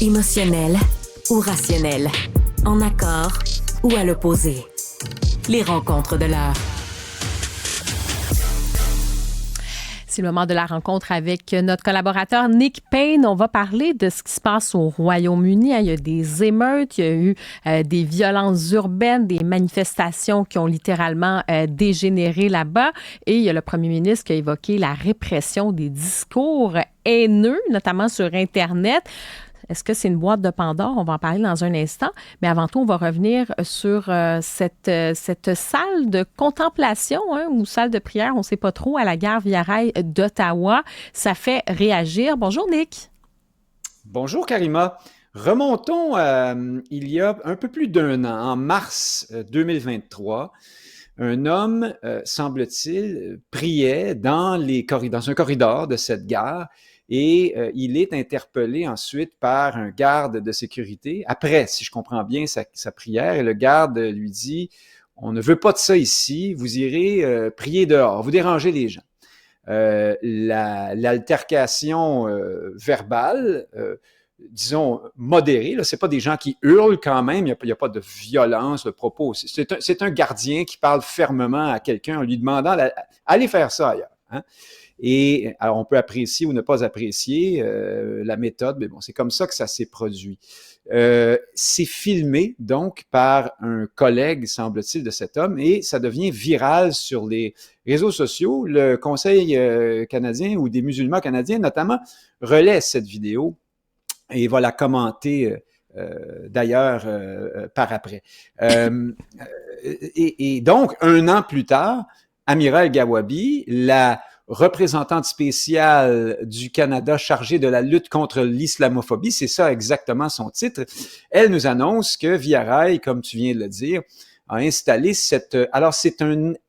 Émotionnel ou rationnel, en accord ou à l'opposé. Les rencontres de l'heure. C'est le moment de la rencontre avec notre collaborateur Nick Payne. On va parler de ce qui se passe au Royaume-Uni. Il y a des émeutes, il y a eu des violences urbaines, des manifestations qui ont littéralement dégénéré là-bas. Et il y a le premier ministre qui a évoqué la répression des discours haineux, notamment sur Internet. Est-ce que c'est une boîte de Pandore? On va en parler dans un instant. Mais avant tout, on va revenir sur cette salle de contemplation ou salle de prière, on ne sait pas trop, à la gare Via-Rail d'Ottawa. Ça fait réagir. Bonjour, Nick. Bonjour, Karima. Remontons il y a un peu plus d'un an, en mars 2023. Un homme, semble-t-il, priait dans un corridor de cette gare. Et il est interpellé ensuite par un garde de sécurité. Après, si je comprends bien sa prière, et le garde lui dit « On ne veut pas de ça ici, vous irez prier dehors, vous dérangez les gens. » L'altercation verbale, disons, modérée, là, c'est pas des gens qui hurlent quand même, il n'y a pas de violence, de propos. C'est un gardien qui parle fermement à quelqu'un en lui demandant « Allez faire ça ailleurs. » Hein? Et alors, on peut apprécier ou ne pas apprécier la méthode, mais bon, c'est comme ça que ça s'est produit. C'est filmé, donc, par un collègue, semble-t-il, de cet homme, et ça devient viral sur les réseaux sociaux. Le Conseil canadien ou des musulmans canadiens, notamment, relaie cette vidéo et va la commenter d'ailleurs par après. Et donc, un an plus tard, Amira El-Gawabi, la représentante spéciale du Canada chargée de la lutte contre l'islamophobie, c'est ça exactement son titre, elle nous annonce que Via Rail, comme tu viens de le dire, a installé alors c'est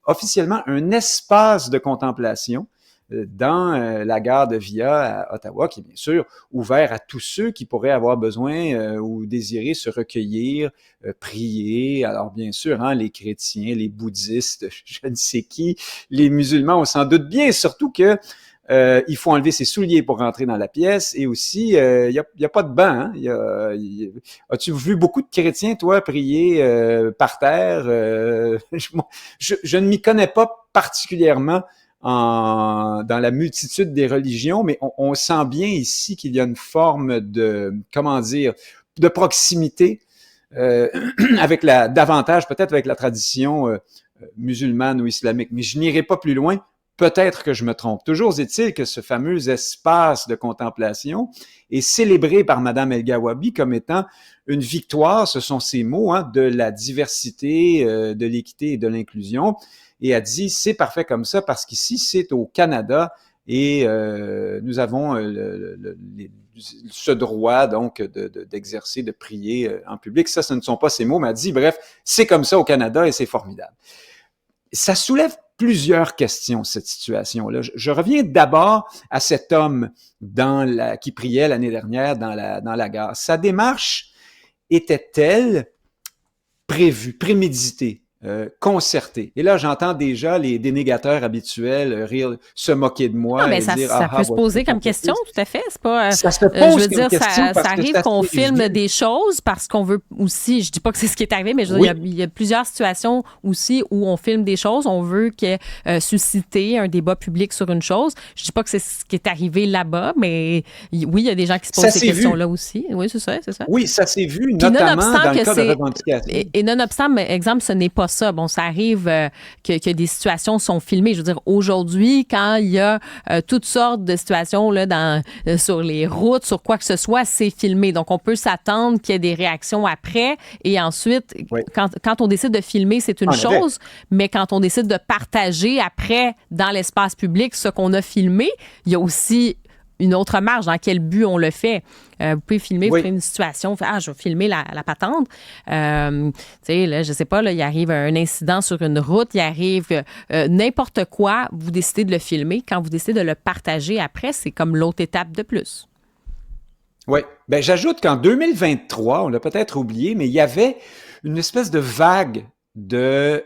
officiellement un espace de contemplation dans la gare de Via à Ottawa, qui est bien sûr ouvert à tous ceux qui pourraient avoir besoin ou désirer se recueillir, prier. Alors bien sûr, hein, les chrétiens, les bouddhistes, je ne sais qui, les musulmans, on s'en doute bien, surtout que il faut enlever ses souliers pour rentrer dans la pièce, et aussi, il y a pas de banc. Hein? As-tu vu beaucoup de chrétiens, toi, prier par terre? Je ne m'y connais pas particulièrement dans la multitude des religions, mais on sent bien ici qu'il y a une forme de, de proximité davantage peut-être avec la tradition musulmane ou islamique. Mais je n'irai pas plus loin. Peut-être que je me trompe. Toujours est-il que ce fameux espace de contemplation est célébré par Madame El-Gawabi comme étant une victoire, ce sont ses mots, hein, de la diversité, de l'équité et de l'inclusion. Et elle dit, c'est parfait comme ça parce qu'ici, c'est au Canada et nous avons ce droit donc d'exercer, de prier en public. Ça, ce ne sont pas ses mots, mais elle dit, bref, c'est comme ça au Canada et c'est formidable. Ça soulève plusieurs questions, cette situation-là. Je reviens d'abord à cet homme qui priait l'année dernière dans la gare. Sa démarche était-elle prévue, préméditée? Concerté. Et là, j'entends déjà les dénégateurs habituels rire, se moquer de moi. Non, mais et ça, dire, ça peut se poser comme question, tout à fait. C'est pas. Ça se pose je veux dire, question ça arrive qu'on filme des choses parce qu'on veut aussi. Je dis pas que c'est ce qui est arrivé, mais je veux dire, il y a plusieurs situations aussi où on filme des choses. On veut susciter un débat public sur une chose. Je dis pas que c'est ce qui est arrivé là-bas, mais oui, il y a des gens qui se posent ces questions-là aussi. Oui, c'est ça. Oui, ça s'est vu, notamment dans le cas de revendication. Et nonobstant, exemple, ce n'est pas ça. Bon, ça arrive que des situations sont filmées. Je veux dire, aujourd'hui, quand il y a toutes sortes de situations là, sur les routes, sur quoi que ce soit, c'est filmé. Donc, on peut s'attendre qu'il y ait des réactions après. Et ensuite, quand on décide de filmer, c'est une chose. Mais quand on décide de partager après dans l'espace public ce qu'on a filmé, il y a aussi une autre marge, dans quel but on le fait. Vous pouvez filmer, vous faites une situation, je vais filmer la patente. Tu sais, là, je sais pas, là, il arrive un incident sur une route, il arrive n'importe quoi, vous décidez de le filmer. Quand vous décidez de le partager après, c'est comme l'autre étape de plus. Oui. Ben, j'ajoute qu'en 2023, on l'a peut-être oublié, mais il y avait une espèce de vague de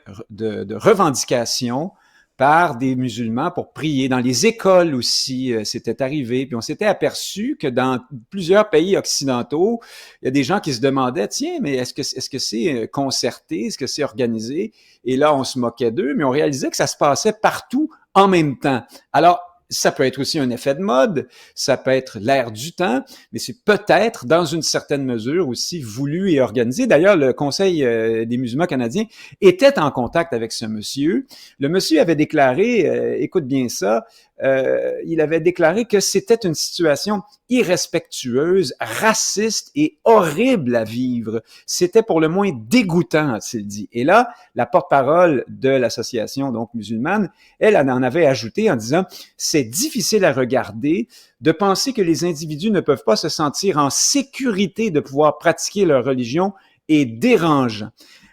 revendications par des musulmans pour prier. Dans les écoles aussi, c'était arrivé. Puis on s'était aperçu que dans plusieurs pays occidentaux, il y a des gens qui se demandaient, tiens, mais est-ce que c'est concerté? Est-ce que c'est organisé? Et là, on se moquait d'eux, mais on réalisait que ça se passait partout en même temps. Alors, ça peut être aussi un effet de mode, ça peut être l'air du temps, mais c'est peut-être, dans une certaine mesure, aussi voulu et organisé. D'ailleurs, le Conseil des musulmans canadiens était en contact avec ce monsieur. Le monsieur avait déclaré, écoute bien ça, il avait déclaré que c'était une situation irrespectueuse, raciste et horrible à vivre. C'était pour le moins dégoûtant, a-t-il dit. Et là, la porte-parole de l'association donc musulmane, elle en avait ajouté en disant « C'est difficile à regarder de penser que les individus ne peuvent pas se sentir en sécurité de pouvoir pratiquer leur religion et dérangeant. »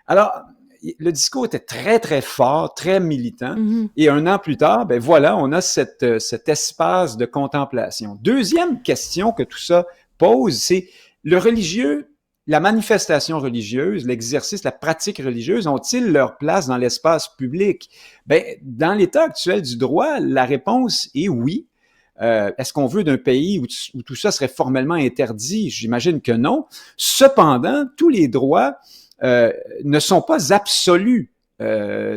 Alors, le discours était très, très fort, très militant. Et un an plus tard, ben voilà, on a cet espace de contemplation. Deuxième question que tout ça pose, c'est le religieux, la manifestation religieuse, l'exercice, la pratique religieuse, ont-ils leur place dans l'espace public? Ben, dans l'état actuel du droit, la réponse est oui. Est-ce qu'on veut d'un pays où tout ça serait formellement interdit? J'imagine que non. Cependant, tous les droits ne sont pas absolus.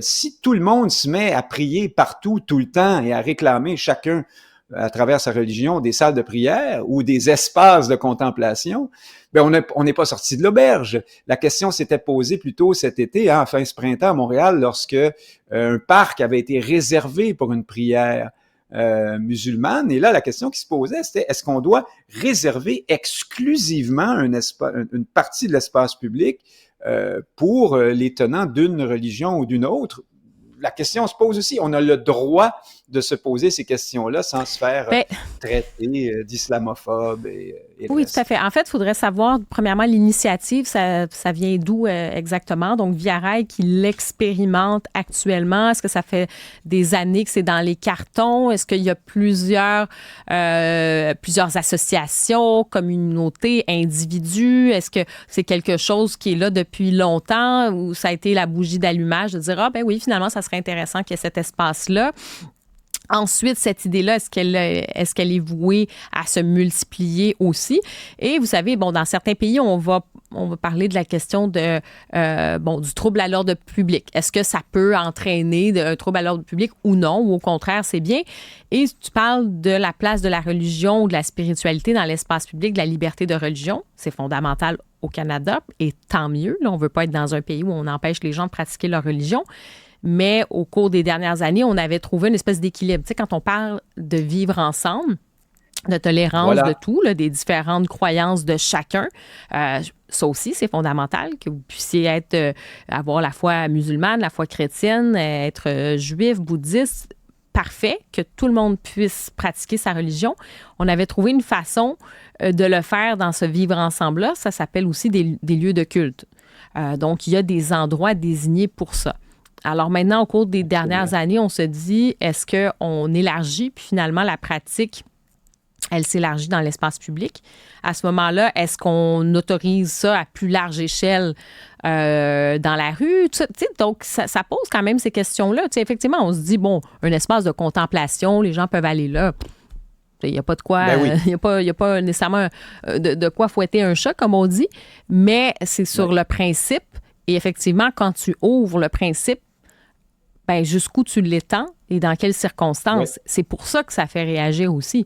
Si tout le monde se met à prier partout, tout le temps, et à réclamer chacun à travers sa religion des salles de prière ou des espaces de contemplation, ben on n'est pas sorti de l'auberge. La question s'était posée plus tôt cet été, fin ce printemps à Montréal, lorsque un parc avait été réservé pour une prière musulmane. Et là, la question qui se posait, c'était est-ce qu'on doit réserver exclusivement une partie de l'espace public pour les tenants d'une religion ou d'une autre? La question se pose aussi. On a le droit de se poser ces questions-là sans se faire traiter d'islamophobe. Oui, tout à fait. En fait, il faudrait savoir, premièrement, l'initiative, ça vient d'où exactement? Donc, Via Rail qui l'expérimente actuellement. Est-ce que ça fait des années que c'est dans les cartons? Est-ce qu'il y a plusieurs associations, communautés, individus? Est-ce que c'est quelque chose qui est là depuis longtemps ou ça a été la bougie d'allumage de dire, ben oui, finalement, ça serait intéressant qu'il y ait cet espace-là? Ensuite, cette idée-là, est-ce qu'elle est vouée à se multiplier aussi? Et vous savez, dans certains pays, on va parler de la question du trouble à l'ordre public. Est-ce que ça peut entraîner un trouble à l'ordre public ou non? Ou au contraire, c'est bien? Et tu parles de la place de la religion ou de la spiritualité dans l'espace public, de la liberté de religion. C'est fondamental au Canada et tant mieux. Là, on ne veut pas être dans un pays où on empêche les gens de pratiquer leur religion. Mais au cours des dernières années, on avait trouvé une espèce d'équilibre. Tu sais, quand on parle de vivre ensemble, de tolérance de tout, là, des différentes croyances de chacun, ça aussi, c'est fondamental que vous puissiez avoir la foi musulmane, la foi chrétienne, être juif, bouddhiste, parfait, que tout le monde puisse pratiquer sa religion. On avait trouvé une façon de le faire dans ce vivre ensemble-là. Ça s'appelle aussi des lieux de culte. Donc, il y a des endroits désignés pour ça. Alors maintenant, au cours des dernières années, on se dit, est-ce qu'on élargit, puis finalement, la pratique, elle s'élargit dans l'espace public? À ce moment-là, est-ce qu'on autorise ça à plus large échelle dans la rue? Donc, ça pose quand même ces questions-là. Effectivement, on se dit, un espace de contemplation, les gens peuvent aller là. Il n'y a pas de quoi, il y a pas nécessairement de quoi fouetter un chat, comme on dit, mais c'est sur le principe. Et effectivement, quand tu ouvres le principe, jusqu'où tu l'étends et dans quelles circonstances. C'est pour ça que ça fait réagir aussi,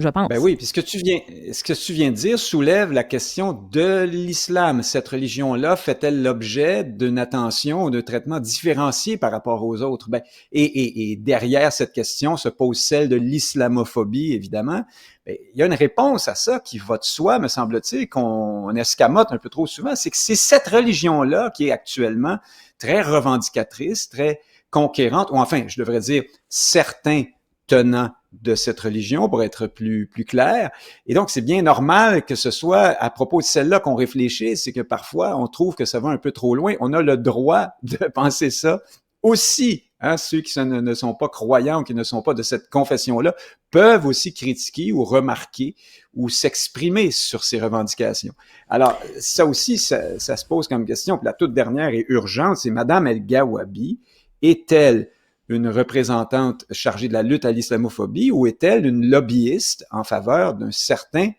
je pense. Ben oui, puis ce que tu viens de dire soulève la question de l'islam. Cette religion-là fait-elle l'objet d'une attention ou d'un traitement différencié par rapport aux autres? Et derrière cette question se pose celle de l'islamophobie, évidemment. Il y a une réponse à ça qui va de soi, me semble-t-il, qu'on escamote un peu trop souvent. C'est que c'est cette religion-là qui est actuellement très revendicatrice, très conquérante, ou enfin, je devrais dire, certains tenants de cette religion, pour être plus clair. Et donc, c'est bien normal que ce soit à propos de celle-là qu'on réfléchisse, c'est que parfois, on trouve que ça va un peu trop loin. On a le droit de penser ça aussi. Ceux qui ne sont pas croyants ou qui ne sont pas de cette confession-là peuvent aussi critiquer ou remarquer ou s'exprimer sur ces revendications. Alors, ça aussi, ça se pose comme question. Puis la toute dernière et urgente, c'est Madame El Gawabi est-elle une représentante chargée de la lutte à l'islamophobie ou est-elle une lobbyiste en faveur d'un certain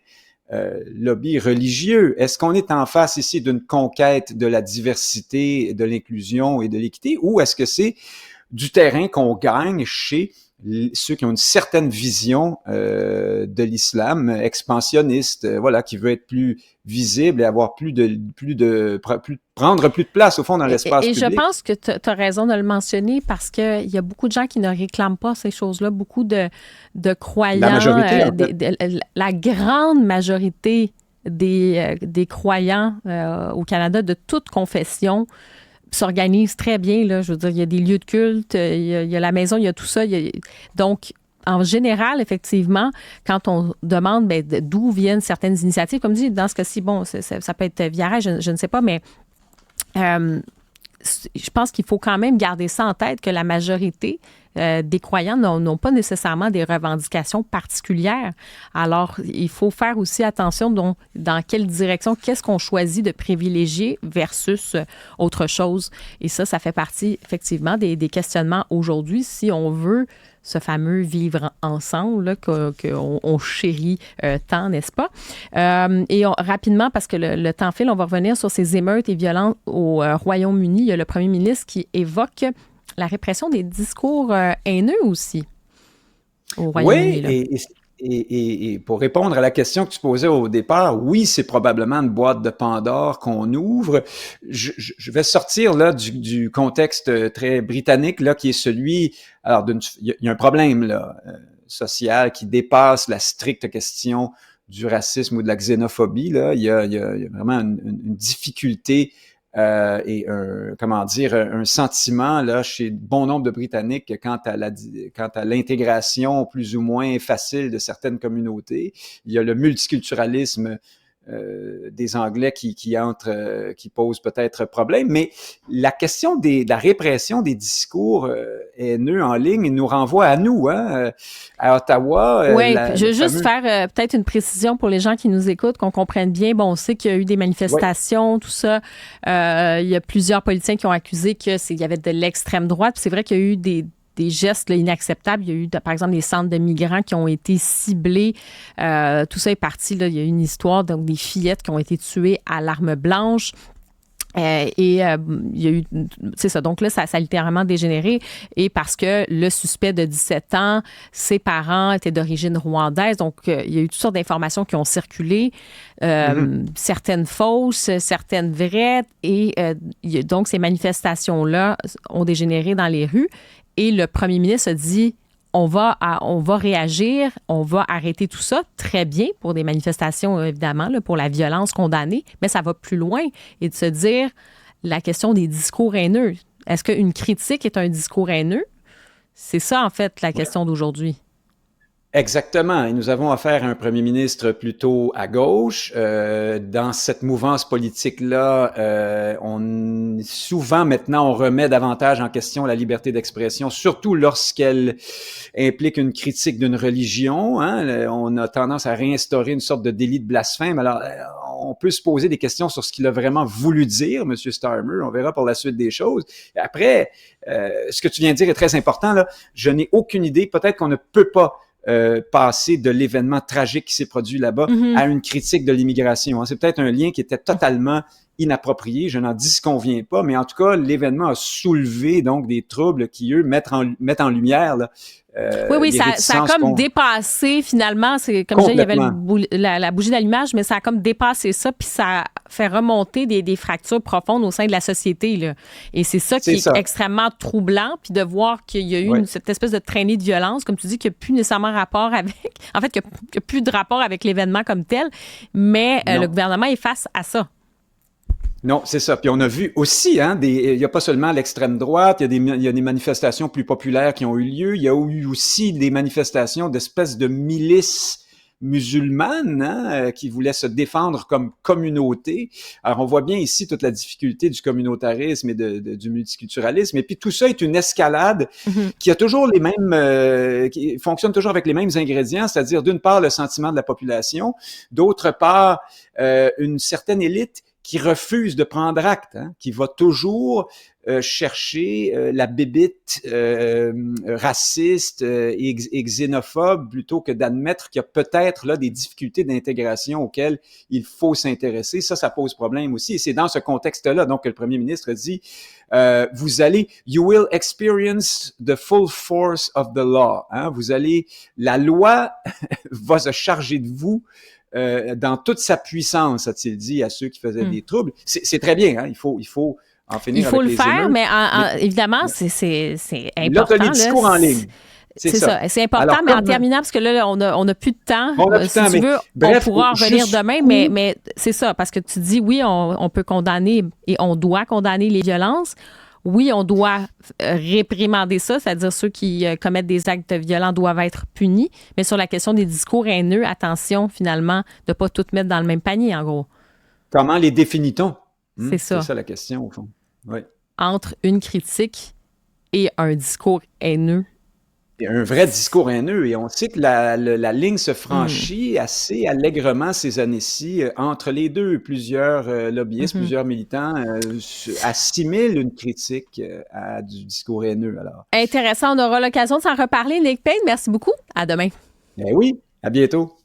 lobby religieux? Est-ce qu'on est en face ici d'une conquête de la diversité, de l'inclusion et de l'équité, ou est-ce que c'est du terrain qu'on gagne chez ceux qui ont une certaine vision de l'islam expansionniste, voilà, qui veut être plus visible et avoir prendre plus de place au fond dans l'espace public. Et je pense que tu as raison de le mentionner parce qu'il y a beaucoup de gens qui ne réclament pas ces choses-là, beaucoup de croyants. La majorité, la grande majorité des croyants au Canada de toute confession s'organisent très bien, là. Je veux dire, il y a des lieux de culte, il y a la maison, il y a tout ça. Donc, en général, effectivement, quand on demande d'où viennent certaines initiatives, comme dit, dans ce cas-ci, bon, ça peut être via je ne sais pas, mais je pense qu'il faut quand même garder ça en tête que la majorité des croyants n'ont pas nécessairement des revendications particulières. Alors, il faut faire aussi attention dans quelle direction, qu'est-ce qu'on choisit de privilégier versus autre chose. Et ça fait partie effectivement des questionnements aujourd'hui si on veut ce fameux vivre ensemble qu'on chérit tant, n'est-ce pas? Et rapidement, parce que le temps file, on va revenir sur ces émeutes et violences au Royaume-Uni. Il y a le premier ministre qui évoque la répression des discours haineux aussi au Royaume-Uni. Oui, et pour répondre à la question que tu posais au départ, oui, c'est probablement une boîte de Pandore qu'on ouvre. Je vais sortir là du contexte très britannique là, qui est celui. Alors, il y a un problème là social qui dépasse la stricte question du racisme ou de la xénophobie. Là, il y a vraiment une difficulté. Et un sentiment là chez bon nombre de Britanniques quant à l'intégration plus ou moins facile de certaines communautés. Il y a le multiculturalisme des Anglais qui pose peut-être problème, mais la question de la répression des discours haineux en ligne nous renvoie à nous, à Ottawa. Oui, je veux juste faire peut-être une précision pour les gens qui nous écoutent, qu'on comprenne bien. Bon, on sait qu'il y a eu des manifestations, tout ça. Il y a plusieurs politiciens qui ont accusé qu'il y avait de l'extrême droite. Puis c'est vrai qu'il y a eu des gestes là, inacceptables. Il y a eu, par exemple, des centres de migrants qui ont été ciblés. Tout ça est parti. Là, il y a eu une histoire, donc des fillettes qui ont été tuées à l'arme blanche. Il y a eu, c'est ça, donc là, ça a littéralement dégénéré. Et parce que le suspect de 17 ans, ses parents étaient d'origine rwandaise, donc il y a eu toutes sortes d'informations qui ont circulé, certaines fausses, certaines vraies. Et donc, ces manifestations-là ont dégénéré dans les rues. Et le premier ministre a dit, on va réagir, on va arrêter tout ça. Très bien pour des manifestations, évidemment, là, pour la violence condamnée, mais ça va plus loin. Et de se dire, la question des discours haineux. Est-ce qu'une critique est un discours haineux? C'est ça, en fait, la question d'aujourd'hui. Exactement. Et nous avons affaire à un premier ministre plutôt à gauche. Dans cette mouvance politique-là, souvent maintenant, on remet davantage en question la liberté d'expression, surtout lorsqu'elle implique une critique d'une religion. On a tendance à réinstaurer une sorte de délit de blasphème. Alors, on peut se poser des questions sur ce qu'il a vraiment voulu dire, M. Starmer. On verra pour la suite des choses. Et après, ce que tu viens de dire est très important. Là. Je n'ai aucune idée. Peut-être qu'on ne peut pas passer de l'événement tragique qui s'est produit là-bas à une critique de l'immigration. C'est peut-être un lien qui était totalement inapproprié, je n'en disconviens pas, mais en tout cas, l'événement a soulevé donc des troubles qui, eux, mettent en lumière là, oui, ça a comme dépassé finalement, c'est comme je disais, il y avait la bougie d'allumage, mais ça a comme dépassé ça, puis ça fait remonter des fractures profondes au sein de la société, là. Et c'est ça qui est extrêmement troublant, puis de voir qu'il y a eu cette espèce de traînée de violence, comme tu dis, qui n'a plus nécessairement rapport avec, en fait, qui n'a plus de rapport avec l'événement comme tel, mais le gouvernement est face à ça. Non, c'est ça. Puis on a vu aussi, il n'y a pas seulement l'extrême droite, il y a des manifestations plus populaires qui ont eu lieu. Il y a eu aussi des manifestations d'espèces de milices musulmanes qui voulaient se défendre comme communauté. Alors on voit bien ici toute la difficulté du communautarisme et du multiculturalisme. Et puis tout ça est une escalade qui a toujours les mêmes, qui fonctionne toujours avec les mêmes ingrédients, c'est-à-dire d'une part le sentiment de la population, d'autre part une certaine élite qui refuse de prendre acte, hein, qui va toujours chercher la bébite raciste et xénophobe plutôt que d'admettre qu'il y a peut-être là des difficultés d'intégration auxquelles il faut s'intéresser. Ça pose problème aussi. Et c'est dans ce contexte-là donc que le premier ministre dit you will experience the full force of the law. Hein? La loi va se charger de vous dans toute sa puissance, a-t-il dit à ceux qui faisaient des troubles. C'est très bien, hein? Il faut en finir avec les émeutes. Il faut le faire, mais évidemment, c'est important. Là, tu as les discours en ligne. C'est ça. C'est important, alors, mais en terminant, parce que là, on n'a plus de temps. Si tu veux, bref, on pourra en revenir demain, mais c'est ça, parce que tu dis, oui, on peut condamner et on doit condamner les violences. Oui, on doit réprimander ça, c'est-à-dire ceux qui commettent des actes violents doivent être punis, mais sur la question des discours haineux, attention, finalement, de ne pas tout mettre dans le même panier, en gros. Comment les définit-on? C'est ça. C'est ça la question, au fond. Oui. Entre une critique et un discours haineux. Il y a un vrai discours haineux et on sait que la ligne se franchit assez allègrement ces années-ci entre les deux. Plusieurs lobbyistes, plusieurs militants assimilent une critique à du discours haineux. Alors. Intéressant, on aura l'occasion de s'en reparler. Nick Payne, merci beaucoup. À demain. Ben oui, à bientôt.